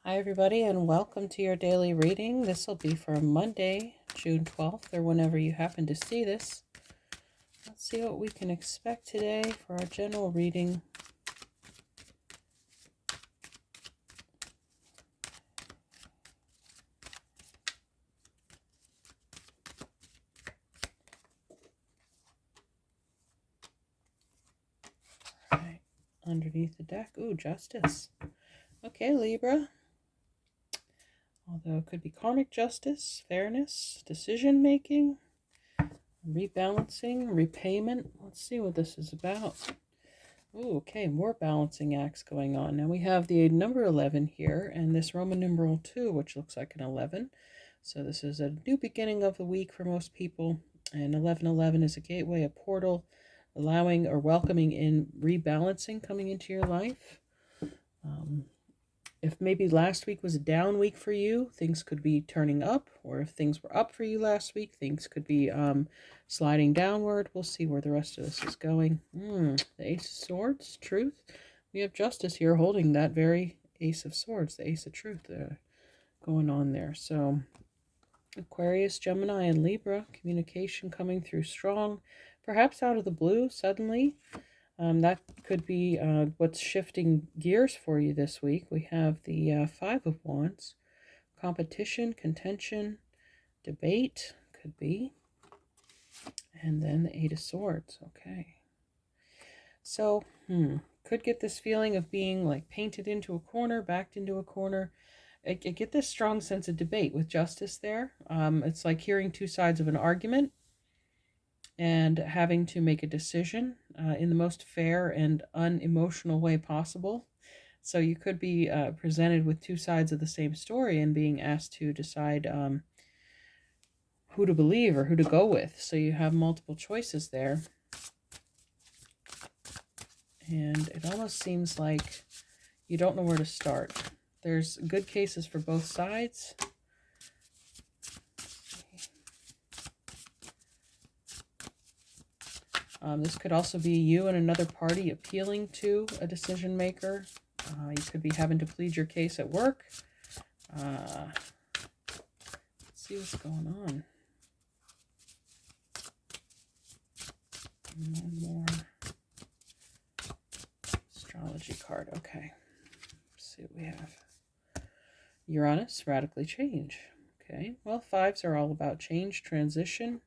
Hi, everybody, and welcome to your daily reading. This will be for Monday, June 12th, or whenever you happen to see this. Let's see what we can expect today for our general reading. All right, underneath the deck, ooh, Justice. Okay, Libra. Although it could be karmic justice, fairness, decision-making, rebalancing, repayment. Let's see what this is about. Ooh, okay, more balancing acts going on. Now we have the number 11 here, and this Roman numeral 2, which looks like an 11. So this is a new beginning of the week for most people, and 1111 is a gateway, a portal, allowing or welcoming in rebalancing coming into your life. If maybe last week was a down week for you, things could be turning up, or if things were up for you last week, things could be sliding downward. We'll see where the rest of this is going. The Ace of Swords, truth. We have Justice here holding that very Ace of Swords, the Ace of Truth going on there. So Aquarius, Gemini, and Libra, communication coming through strong, perhaps out of the blue suddenly. That could be what's shifting gears for you this week. We have the Five of Wands, competition, contention, debate, could be, and then the Eight of Swords. Okay. So, could get this feeling of being like painted into a corner, backed into a corner. I get this strong sense of debate with Justice there. It's like hearing two sides of an argument and having to make a decision in the most fair and unemotional way possible. So you could be presented with two sides of the same story and being asked to decide who to believe or who to go with. So you have multiple choices there. And it almost seems like you don't know where to start. There's good cases for both sides. This could also be you and another party appealing to a decision maker. You could be having to plead your case at work. Let's see what's going on. One more astrology card. Okay. Let's see what we have. Uranus, radically change. Okay. Well, fives are all about change, transition.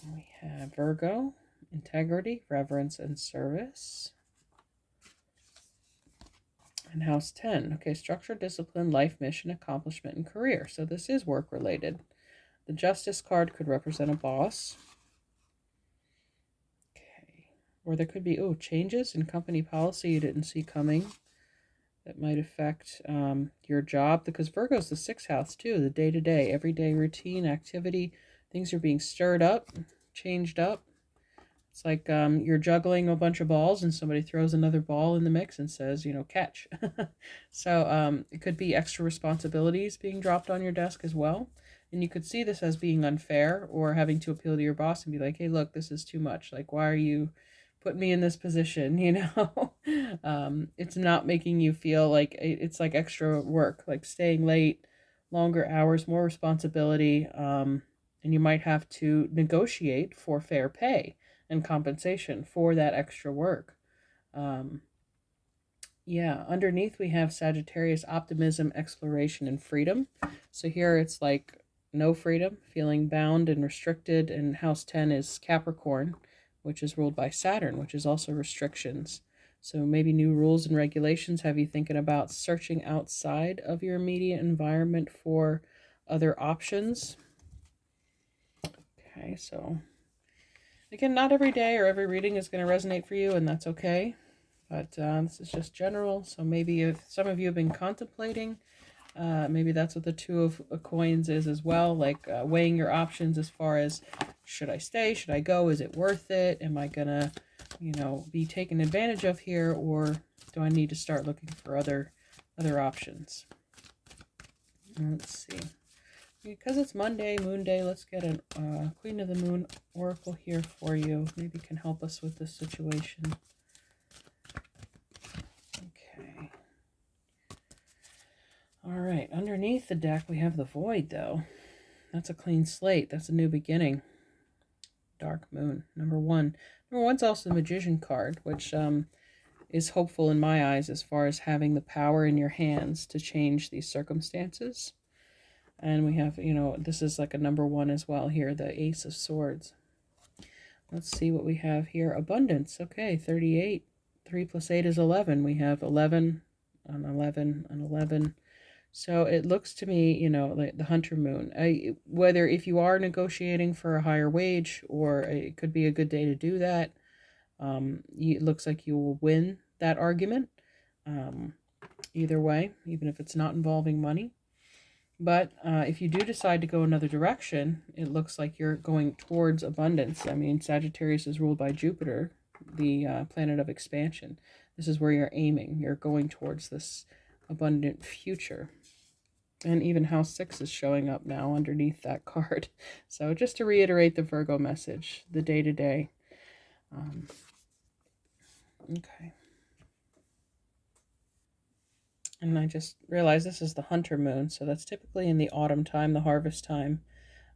Then we have Virgo, integrity, reverence, and service. And house 10. Okay, structure, discipline, life, mission, accomplishment, and career. So this is work related. The Justice card could represent a boss. Okay. Or there could be, changes in company policy you didn't see coming that might affect your job, because Virgo's the 6th house too, the day-to-day, everyday routine, activity. Things are being stirred up, changed up. It's like you're juggling a bunch of balls and somebody throws another ball in the mix and says, catch. So it could be extra responsibilities being dropped on your desk as well. And you could see this as being unfair, or having to appeal to your boss and be like, hey, look, this is too much. Like, why are you putting me in this position? It's not making you feel like it's like extra work, like staying late, longer hours, more responsibility. And you might have to negotiate for fair pay and compensation for that extra work. Underneath we have Sagittarius, optimism, exploration, and freedom. So here it's like no freedom, feeling bound and restricted. And house 10 is Capricorn, which is ruled by Saturn, which is also restrictions. So maybe new rules and regulations have you thinking about searching outside of your immediate environment for other options. Okay, so again, not every day or every reading is going to resonate for you, and that's okay. But this is just general. So maybe if some of you have been contemplating, maybe that's what the Two of Coins is as well, like weighing your options as far as, should I stay? Should I go? Is it worth it? Am I going to, be taken advantage of here, or do I need to start looking for other options? Let's see. Because it's Monday, Moon Day, let's get a Queen of the Moon oracle here for you. Maybe can help us with this situation. Okay. All right, underneath the deck we have the Void, though. That's a clean slate. That's a new beginning. Dark Moon, number one. Number one's also the Magician card, which is hopeful in my eyes as far as having the power in your hands to change these circumstances. And we have, this is like a number one as well here, the Ace of Swords. Let's see what we have here. Abundance. Okay, 38. 3 plus 8 is 11. We have 11 and 11 and 11. So it looks to me, like the Hunter Moon. Whether if you are negotiating for a higher wage, or it could be a good day to do that, it looks like you will win that argument. Either way, even if it's not involving money. But if you do decide to go another direction, it looks like you're going towards abundance. I mean, Sagittarius is ruled by Jupiter, the planet of expansion. This is where you're aiming. You're going towards this abundant future. And even House 6 is showing up now underneath that card. So just to reiterate the Virgo message, the day-to-day. Okay. And I just realized this is the Hunter Moon, so that's typically in the autumn time, the harvest time.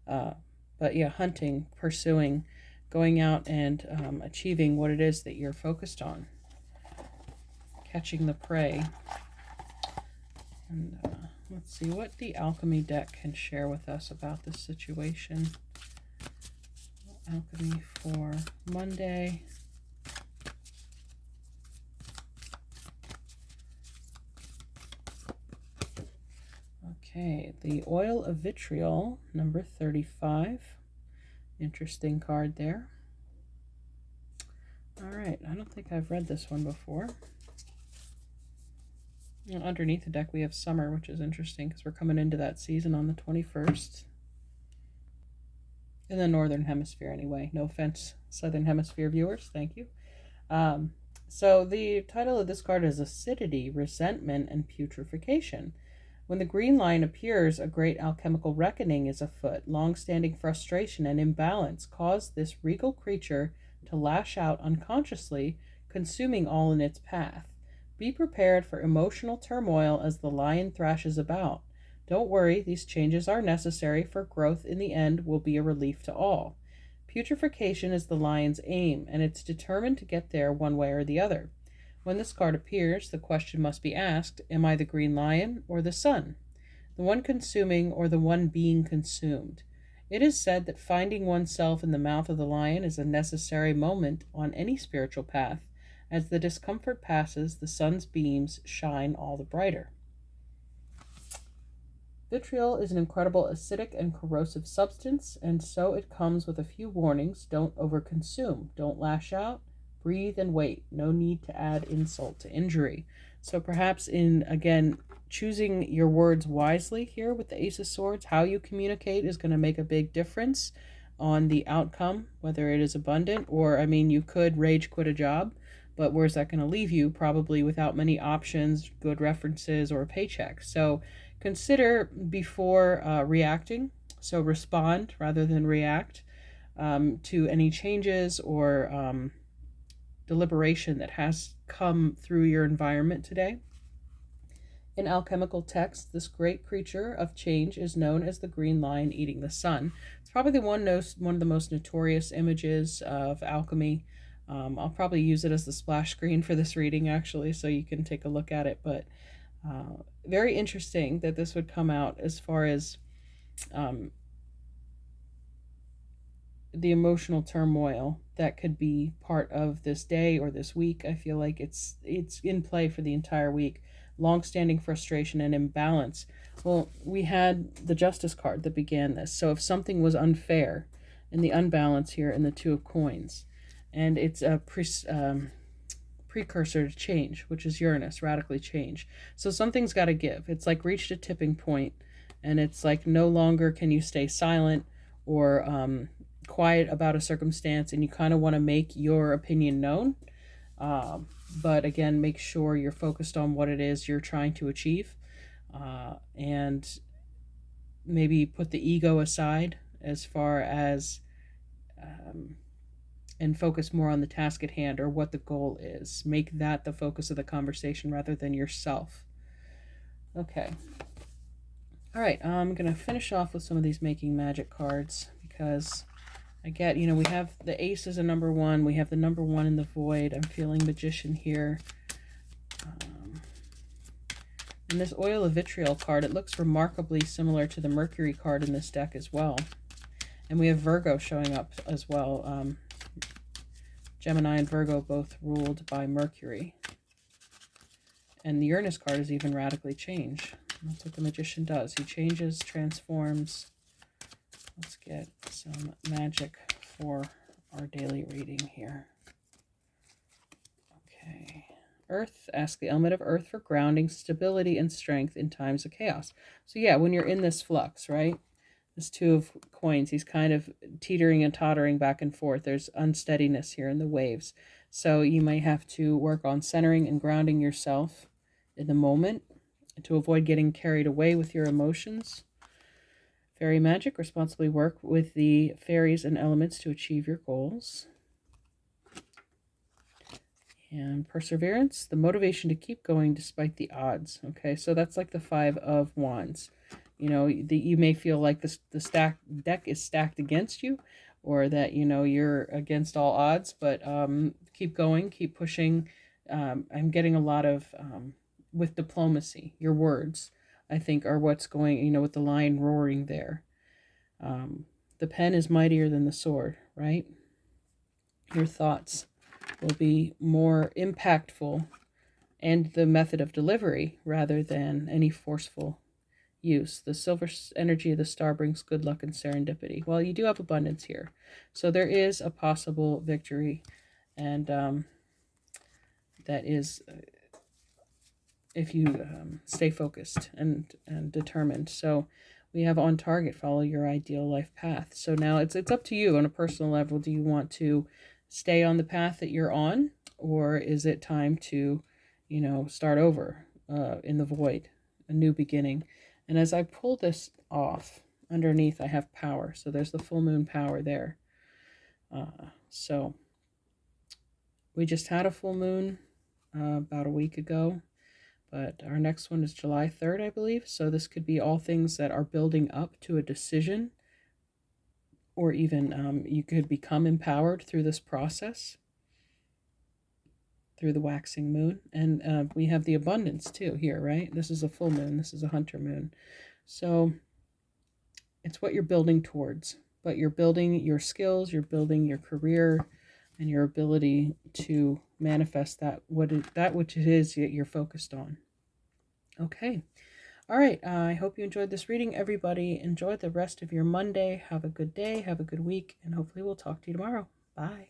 But yeah, hunting, pursuing, going out and achieving what it is that you're focused on. Catching the prey. And let's see what the Alchemy deck can share with us about this situation. Alchemy for Monday. Okay, the Oil of Vitriol, number 35. Interesting card there. All right, I don't think I've read this one before. Underneath the deck we have summer, which is interesting because we're coming into that season on the 21st. In the Northern Hemisphere anyway. No offense, Southern Hemisphere viewers. Thank you. So the title of this card is Acidity, Resentment, and Putrefaction. When the green lion appears, a great alchemical reckoning is afoot. Long-standing frustration and imbalance cause this regal creature to lash out unconsciously, consuming all in its path. Be prepared for emotional turmoil as the lion thrashes about. Don't worry, these changes are necessary, for growth in the end will be a relief to all. Putrefaction is the lion's aim, and it's determined to get there one way or the other. When this card appears, the question must be asked, am I the green lion or the sun? The one consuming or the one being consumed? It is said that finding oneself in the mouth of the lion is a necessary moment on any spiritual path. As the discomfort passes, the sun's beams shine all the brighter. Vitriol is an incredible acidic and corrosive substance, and so it comes with a few warnings. Don't overconsume. Don't lash out. Breathe and wait. No need to add insult to injury. So perhaps in, again, choosing your words wisely here with the Ace of Swords, how you communicate is going to make a big difference on the outcome, whether it is abundant or, you could rage quit a job, but where's that going to leave you? Probably without many options, good references, or a paycheck. So consider before reacting. So respond rather than react to any changes or deliberation that has come through your environment today. In alchemical texts, this great creature of change is known as the green lion eating the sun. It's probably one of the most notorious images of alchemy. I'll probably use it as the splash screen for this reading, actually, so you can take a look at it. But very interesting that this would come out as far as the emotional turmoil that could be part of this day or this week. I feel like it's in play for the entire week. Long-standing frustration and imbalance. Well, we had the Justice card that began this. So if something was unfair, and the unbalance here in the Two of Coins, and it's a precursor to change, which is Uranus, radically change. So something's got to give. It's like reached a tipping point, and it's like no longer can you stay silent or quiet about a circumstance, and you kind of want to make your opinion known. But again, make sure you're focused on what it is you're trying to achieve, and maybe put the ego aside as far as and focus more on the task at hand or what the goal is. Make that the focus of the conversation rather than yourself. Okay. All right, I'm going to finish off with some of these Making Magic cards because I get, we have the Ace as a number 1. We have the number 1 in the Void. I'm feeling Magician here. And this Oil of Vitriol card, it looks remarkably similar to the Mercury card in this deck as well. And we have Virgo showing up as well. Gemini and Virgo both ruled by Mercury. And the Uranus card is even radically changed. That's what the Magician does. He changes, transforms. Let's get some magic for our daily reading here. Okay. Earth, ask the element of Earth for grounding, stability, and strength in times of chaos. So yeah, when you're in this flux, right? This Two of Coins, he's kind of teetering and tottering back and forth. There's unsteadiness here in the waves. So you might have to work on centering and grounding yourself in the moment to avoid getting carried away with your emotions. Fairy magic, responsibly work with the fairies and elements to achieve your goals. And perseverance, the motivation to keep going despite the odds. Okay, so that's like the Five of Wands. You may feel like the deck is stacked against you, or that, you're against all odds, but keep going, keep pushing. I'm getting a lot of, with diplomacy, your words, I think, are what's going, with the lion roaring there. The pen is mightier than the sword, right? Your thoughts will be more impactful, and the method of delivery rather than any forceful use. The silver energy of the star brings good luck and serendipity. Well, you do have abundance here, so there is a possible victory, and that is if you stay focused and determined. So we have on target, follow your ideal life path. So now it's up to you on a personal level. Do you want to stay on the path that you're on, or is it time to, start over in the void, a new beginning? And as I pull this off, underneath I have power. So there's the full moon power there. So we just had a full moon about a week ago, but our next one is July 3rd, I believe. So this could be all things that are building up to a decision, or even you could become empowered through this process, through the waxing moon. And we have the abundance too here, right? This is a full moon. This is a hunter moon. So it's what you're building towards, but you're building your skills, you're building your career, and your ability to manifest that which it is that you're focused on. Okay. All right. I hope you enjoyed this reading, everybody. Enjoy the rest of your Monday. Have a good day. Have a good week. And hopefully we'll talk to you tomorrow. Bye.